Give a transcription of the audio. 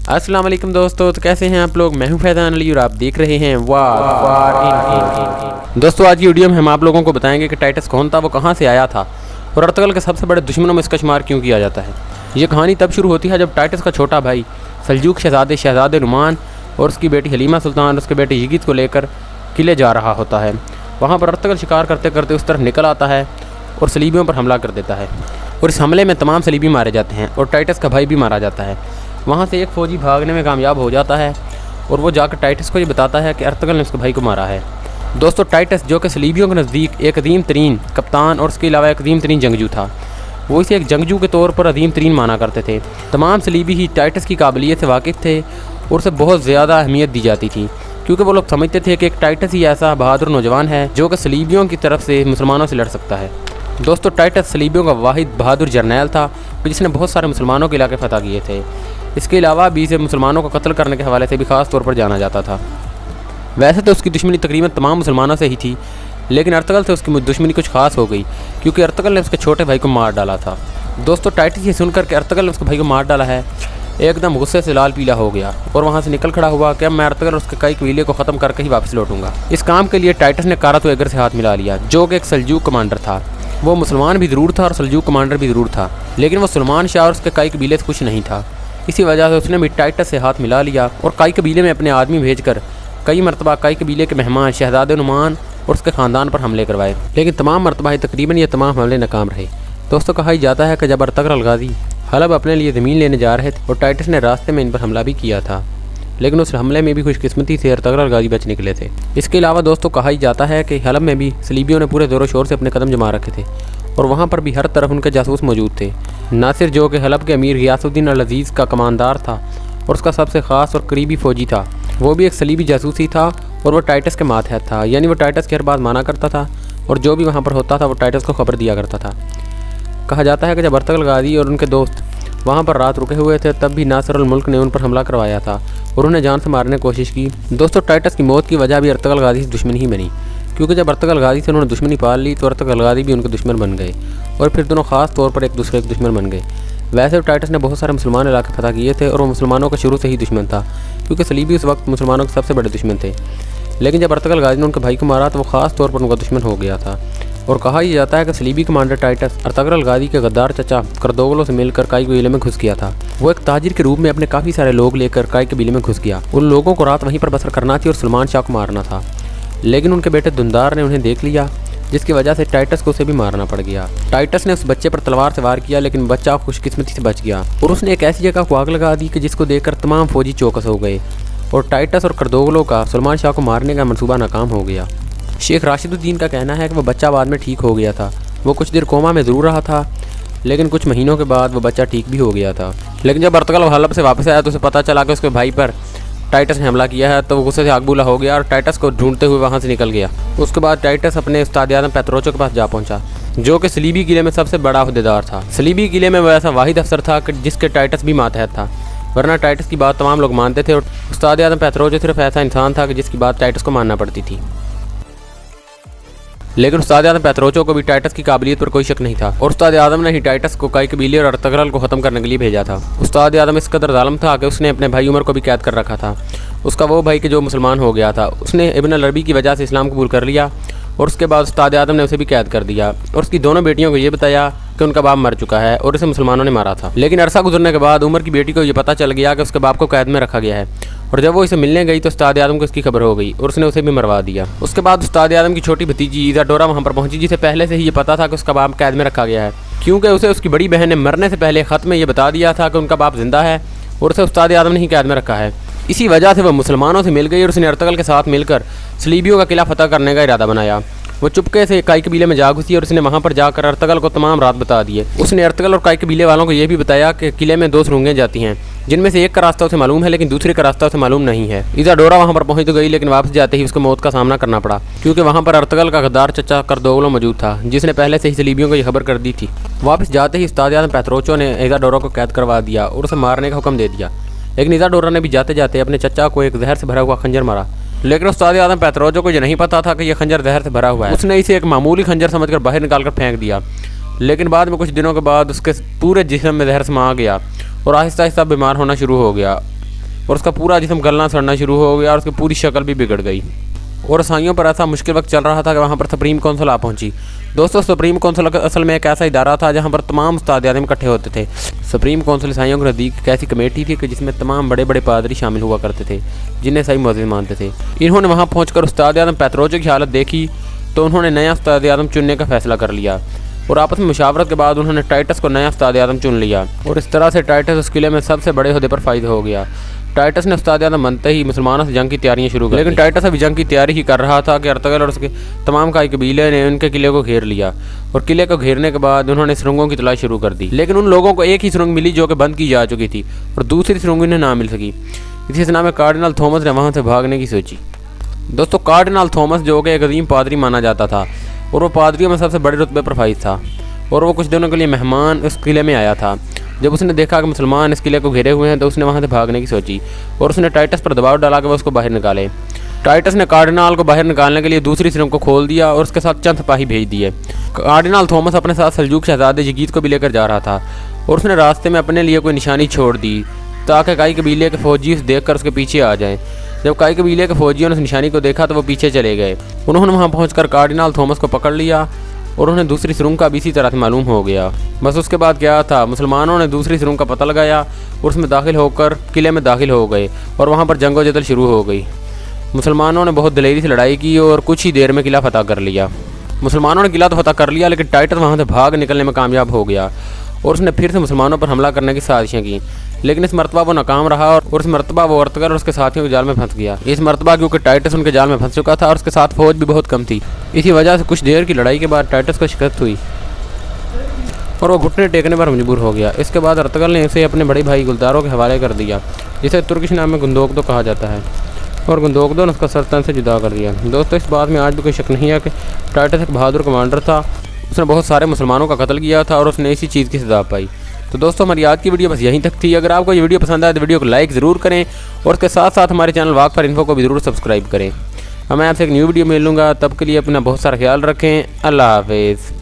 अस्सलाम वालेकुम दोस्तों, तो कैसे हैं आप लोग। मैं हूं फैज़ान अली और आप देख रहे हैं वार। दोस्तों आज की वीडियो में हम आप लोगों को बताएंगे कि टाइटस कौन था, वो कहां से आया था और अर्तुगरुल के सबसे बड़े दुश्मनों में इसका शुमार क्यों किया जाता है। ये कहानी तब शुरू होती है जब टाइटस का छोटा भाई सल्जूक शहज़ादे नुमान और उसकी बेटी हलीमा सुल्तान उसके बेटे यगीत को लेकर किले जा रहा होता है। वहाँ पर अर्तुगरुल शिकार करते करते उस तरफ निकल आता है और सलीबियों पर हमला कर देता है और इस हमले में तमाम सलीबी मारे जाते हैं और टाइटस का भाई भी मारा जाता है। वहाँ से एक फ़ौजी भागने में कामयाब हो जाता है और वो जाकर टाइटस को ये बताता है कि अर्तुगरुल ने उसके भाई को मारा है। दोस्तों टाइटस जो कि सलीबियों के नज़दीक एक अजीम तरीन कप्तान और उसके अलावा एक अजीम तरीन जंगजू था, वो इसे एक जंगजू के तौर पर अजीम तरीन माना करते थे। तमाम सलीबी ही टाइटस की काबिलियत से वाकिफ़ थे और उसे बहुत ज़्यादा अहमियत दी जाती थी, क्योंकि वो लोग समझते थे कि एक टाइटस ही ऐसा बहादुर नौजवान है जो कि सलीबियों की तरफ से मुसलमानों से लड़ सकता है। दोस्तों टाइटस सलीबियों का वाहिद बहादुर जर्नैल था जिसने बहुत सारे मुसलमानों के इलाके फतह किए थे। इसके अलावा भी इसे मुसलमानों को कत्ल करने के हवाले से भी ख़ास तौर पर जाना जाता था। वैसे तो उसकी दुश्मनी तकरीबन तमाम मुसलमानों से ही थी, लेकिन अर्तुगरुल से उसकी दुश्मनी कुछ खास हो गई क्योंकि अर्तुगरुल ने उसके छोटे भाई को मार डाला था। दोस्तों टाइटस ये सुनकर के अर्तुगरुल ने उसके भाई को मार डाला है एकदम गुस्से से लाल पीला हो गया और वहाँ से निकल खड़ा हुआ कि अब मैं अर्तुगरुल और उसके कई कबीले को ख़त्म करके ही वापस लौटूंगा। इस काम के लिए टाइटस ने कारत एगर से हाथ मिला लिया जो कि एक सल्जूक कमांडर था। वो मुसलमान भी ज़रूर था और सल्जूक कमांडर भी ज़रूर था, लेकिन वो सुलेमान शाह और उसके कई कबीले से कुछ नहीं था। इसी वजह से उसने भी टाइटस से हाथ मिला लिया और कई कबीले में अपने आदमी भेजकर कई मरतबा कई कबीले के मेहमान शहज़ादे नुमान और उसके ख़ानदान पर हमले करवाए, लेकिन तमाम मरतबा तकरीबन ये तमाम हमले नाकाम रहे। दोस्तों कहा जाता है कि जब अर्तुगरुल गाज़ी हलब अपने लिए ज़मीन लेने जा रहे थे और टाइटस ने रास्ते में इन पर हमला भी किया था, लेकिन उस हमले में भी खुशकिस्मती से अर्तुगरुल गाज़ी बच निकले थे। इसके अलावा दोस्तों कहा जाता है कि हलब में भी सलीबियों ने पूरे ज़ोर शोर से अपने कदम जमा रखे थे और वहाँ पर भी हर तरफ उनके जासूस मौजूद थे। नासिर जो कि हलब के अमीर गियासुद्दीन अल अज़ीज़ का कमानदार था और उसका सबसे ख़ास और करीबी फ़ौजी था, वो भी एक सलीबी जासूस ही था और वो टाइटस के मातहत था, यानी वो टाइटस की हर बात माना करता था और जो भी वहाँ पर होता था वो टाइटस को खबर दिया करता था। कहा जाता है कि जब अर्तुगरुल गाज़ी और उनके दोस्त वहाँ पर रात रुके हुए थे तब भी नासिरुल मुल्क ने उन पर हमला करवाया था और उन्हें जान से मारने की कोशिश की। दोस्तों टाइटस की मौत की वजह भी अर्तुगरुल गाज़ी से दुश्मनी ही बनी, क्योंकि जब अर्तुगरुल गाज़ी से उन्होंने दुश्मनी पाल ली तो अर्तुगरुल गाज़ी भी उनके दुश्मन बन गए और फिर दोनों ख़ास तौर पर एक दूसरे के दुश्मन बन गए। वैसे तो टाइटस ने बहुत सारे मुसलमान इलाके फतह किए थे और वो मुसलमानों का शुरू से ही दुश्मन था, क्योंकि सलीबी उस वक्त मुसलमानों के सबसे बड़े दुश्मन थे। लेकिन जब अर्तुगरुल गाज़ी ने उनके भाई को मारा तो वो ख़ास तौर पर उनका दुश्मन हो गया था और कहा यह जाता है कि सलीबी कमांडर टाइटस अर्तुगरुल गाज़ी के गद्दार चचा करदोगलो से मिलकर कई कबीले में घुस गया था। वो एक ताजिर के रूप में अपने काफ़ी सारे लोग लेकर कई कबीले में घुस गया। उन लोगों को रात वहीं पर बसर करना थी और सुलेमान शाह को मारना था, लेकिन उनके बेटे दुंदार ने उन्हें देख लिया, जिसकी वजह से टाइटस को उसे भी मारना पड़ गया। टाइटस ने उस बच्चे पर तलवार से वार किया, लेकिन बच्चा खुशकिस्मती से बच गया और उसने एक ऐसी जगह को आग लगा दी कि जिसको देखकर तमाम फौजी चौकस हो गए और टाइटस और करदोगलो का सुलेमान शाह को मारने का मंसूबा नाकाम हो गया। शेख राशिदुद्दीन का कहना है कि वह बच्चा बाद में ठीक हो गया था। वो कुछ देर कोमा में ज़रूर रहा था, लेकिन कुछ महीनों के बाद वो बच्चा ठीक भी हो गया था। लेकिन जब अर्तुगरुल हलब से वापस आया तो उसे पता चला कि उसके भाई पर टाइटस ने हमला किया है, तो वो गुस्से से आगबूला हो गया और टाइटस को ढूंढते हुए वहाँ से निकल गया। उसके बाद टाइटस अपने उस्ताद आज़म पेत्रोचो के पास जा पहुँचा, जो कि सलीबी किले में सबसे बड़ा अहदेदार था। सलीबी किले में वो ऐसा वाहिद अफसर था कि जिसके टाइटस भी मातहत था, वरना टाइटस की बात तमाम लोग मानते थे और उस्ताद आज़म पेत्रोचो सिर्फ ऐसा इंसान था कि जिसकी बात टाइटस को मानना पड़ती थी। लेकिन उस्ताद आज़म पेत्रोचो को भी टाइटस की काबिलियत पर कोई शक नहीं था और उस्ताद आज़म ने ही टाइटस को कई कबीले और अर्तुगरुल को ख़त्म करने के लिए भेजा था। उस्ताद आज़म इस कदर ज़ालिम था कि उसने अपने भाई उमर को भी कैद कर रखा था। उसका वो भाई कि जो मुसलमान हो गया था, उसने इब्न अल अरबी की वजह से इस्लाम कबूल कर लिया और उसके बाद उस्ताद आज़म ने उसे भी कैद कर दिया और उसकी दोनों बेटियों को ये बताया कि उनका बाप मर चुका है और इसे मुसलमानों ने मारा था। लेकिन अरसा गुजरने के बाद उमर की बेटी को ये पता चल गया कि उसके बाप को कैद में रखा गया है और जब वो इसे मिलने गई तो उस्ताद आज़म को इसकी खबर हो गई और उसने उसे भी मरवा दिया। उसके बाद उस्ताद आज़म की छोटी भतीजी इज़ाडोरा वहाँ पर पहुँची, जिसे पहले से ही ये पता था कि उसका बाप कैद में रखा गया है, क्योंकि उसे उसकी बड़ी बहन ने मरने से पहले ख़त में ये बता दिया था कि उनका बाप जिंदा है और उसे उस्ताद आज़म ने ही कैद में रखा है। इसी वजह से वह मुसलमानों से मिल गई और उसने अर्तुगरुल के साथ मिलकर सलीबियों का किला फतह करने का इरादा बनाया। वो चुपके से कई कबीले में जा घुसी और उसने वहाँ पर जाकर अर्तुगरुल को तमाम रात बता दिए। उसने अर्तुगरुल और कई कबीले वालों को यह भी बताया कि किले में 2 सुरंगें जाती हैं, जिनमें से एक का रास्ता उसे मालूम है लेकिन दूसरे का रास्ता उसे मालूम नहीं है। इज़ाडोरा वहाँ पर पहुँच तो गई, लेकिन वापस जाते ही उसको मौत का सामना करना पड़ा, क्योंकि वहाँ पर अर्तुगरुल का गद्दार चचा करदोगलो मौजूद था, जिसने पहले से ही सलीबियों को यह खबर कर दी थी। वापस जाते ही उस्ताद आज़म पेत्रोचो ने इज़ाडोरा को कैद करवा दिया और उसे मारने का हुक्म दे दिया, लेकिन इज़ाडोरा ने भी जाते जाते अपने चचा को एक जहर से भरा हुआ खंजर मारा। लेकिन उस्ताद आज़म पेत्रोचो को यह नहीं पता था कि यह खंजर जहर से भरा हुआ है। उसने इसे एक मामूली खंजर समझकर बाहर निकालकर फेंक दिया, लेकिन बाद में कुछ दिनों के बाद उसके पूरे जिस्म में जहर समा गया और आहिस्ता आहिस्ता बीमार होना शुरू हो गया और उसका पूरा जिस्म गलना सड़ना शुरू हो गया और उसकी पूरी शक्ल भी बिगड़ गई। और ईसाइयों पर ऐसा मुश्किल वक्त चल रहा था कि वहाँ पर सुप्रीम कौंसिल आ पहुँची। दोस्तों, सुप्रीम कौंसिल असल में एक ऐसा इदारा था जहाँ पर तमाम उस्ताद आज़म इकट्ठे होते थे। सुप्रीम कौंसिल ईसाइयों के नज़दीक एक ऐसी कमेटी थी कि जिसमें तमाम बड़े बड़े पादरी शामिल हुआ करते थे जिन्हें ईसाई मुअज़्ज़िज़ मानते थे। इन्होंने वहाँ पहुँचकर उस्ताद आज़म पैथरोजी की हालत देखी तो उन्होंने नया उस्ताद आज़म चुनने का फैसला कर लिया और आपस में मुशावरत के बाद उन्होंने टाइटस को नया उस्ताद आज़म चुन लिया और इस तरह से टाइटस उस किले में सबसे बड़े ओहदे पर फायद हो गया। टाइटस ने उस्ताद आज़म बनते ही मुसलमानों से जंग की तैयारियां शुरू कर दी। लेकिन टाइटस अभी जंग की तैयारी ही कर रहा था कि अर्तगल और उसके तमाम काई कबीले ने उनके किले को घेर लिया और किले को घेरने के बाद उन्होंने सुरंगों की तलाश शुरू कर दी। लेकिन उन लोगों को एक ही सुरंग मिली जो कि बंद की जा चुकी थी और दूसरी सुरंग उन्हें ना मिल सकी। इसी सिलसिले में कार्डिनल थॉमस ने वहाँ से भागने की सोची। दोस्तों, कार्डिनल थॉमस जो कि एक अजीम पादरी माना जाता था और वो पादरियों में सबसे बड़े रुतबे पर फाइज था और वो कुछ दिनों के लिए मेहमान उस किले में आया था। जब उसने देखा कि मुसलमान इस किले को घेरे हुए हैं तो उसने वहाँ से भागने की सोची और उसने टाइटस पर दबाव डाला कि वह उसको बाहर निकाले। टाइटस ने कार्डिनल को बाहर निकालने के लिए दूसरी सुरंग को खोल दिया और उसके साथ चंद सिपाही भेज दिए। कार्डिनल थॉमस अपने साथ सल्जूक शहजादे यजीद को भी लेकर जा रहा था और उसने रास्ते में अपने लिए कोई निशानी छोड़ दी ताकि कई कबीले के फौजी उसे देखकर उसके पीछे आ जाएं। जब कई कबीले के फौजियों ने उस निशानी को देखा तो वो पीछे चले गए। उन्होंने वहाँ पहुँचकर कार्डिनल थॉमस को पकड़ लिया और उन्हें दूसरी सुरंग का भी इसी तरह से मालूम हो गया। बस उसके बाद क्या था, मुसलमानों ने दूसरी सुरंग का पता लगाया और उसमें दाखिल होकर किले में दाखिल हो गए और वहाँ पर जंगो जदल शुरू हो गई। मुसलमानों ने बहुत दिलेरी से लड़ाई की और कुछ ही देर में किला फतह कर लिया। मुसलमानों ने किला तो फतह कर लिया लेकिन टाइटस वहाँ से भाग निकलने में कामयाब हो गया और उसने फिर से मुसलमानों पर हमला करने की साजिशें की। लेकिन इस मरतबा वो नाकाम रहा और इस मरतबा वो अर्तगल और उसके साथियों के जाल में फंस गया। इस मरतबा क्योंकि टाइटस उनके जाल में फंस चुका था और उसके साथ फौज भी बहुत कम थी। इसी वजह से कुछ देर की लड़ाई के बाद टाइटस को शिकस्त हुई और वो घुटने टेकने पर मजबूर हो गया। इसके बाद अर्तगल ने इसे अपने बड़े भाई गुलदारों के हवाले कर दिया जिसे तुर्किश नाम में गुंदोकदो कहा जाता है और गुंदोकदो ने उसका सरतन से जुदा कर दिया। दोस्तों, इस बात में आज भी कोई शक नहीं है कि टाइटस एक बहादुर कमांडर था। उसने बहुत सारे मुसलमानों का कत्ल किया था और उसने इसी चीज़ की सजा पाई। तो दोस्तों, हमारी आज की वीडियो बस यहीं तक थी। अगर आपको ये वीडियो पसंद आए तो वीडियो को लाइक ज़रूर करें और उसके साथ साथ हमारे चैनल वाक फॉर इन्फो को भी ज़रूर सब्सक्राइब करें। मैं आपसे एक न्यू वीडियो मिलूँगा, तब के लिए अपना बहुत सारा ख्याल रखें। अल्लाह हाफिज़।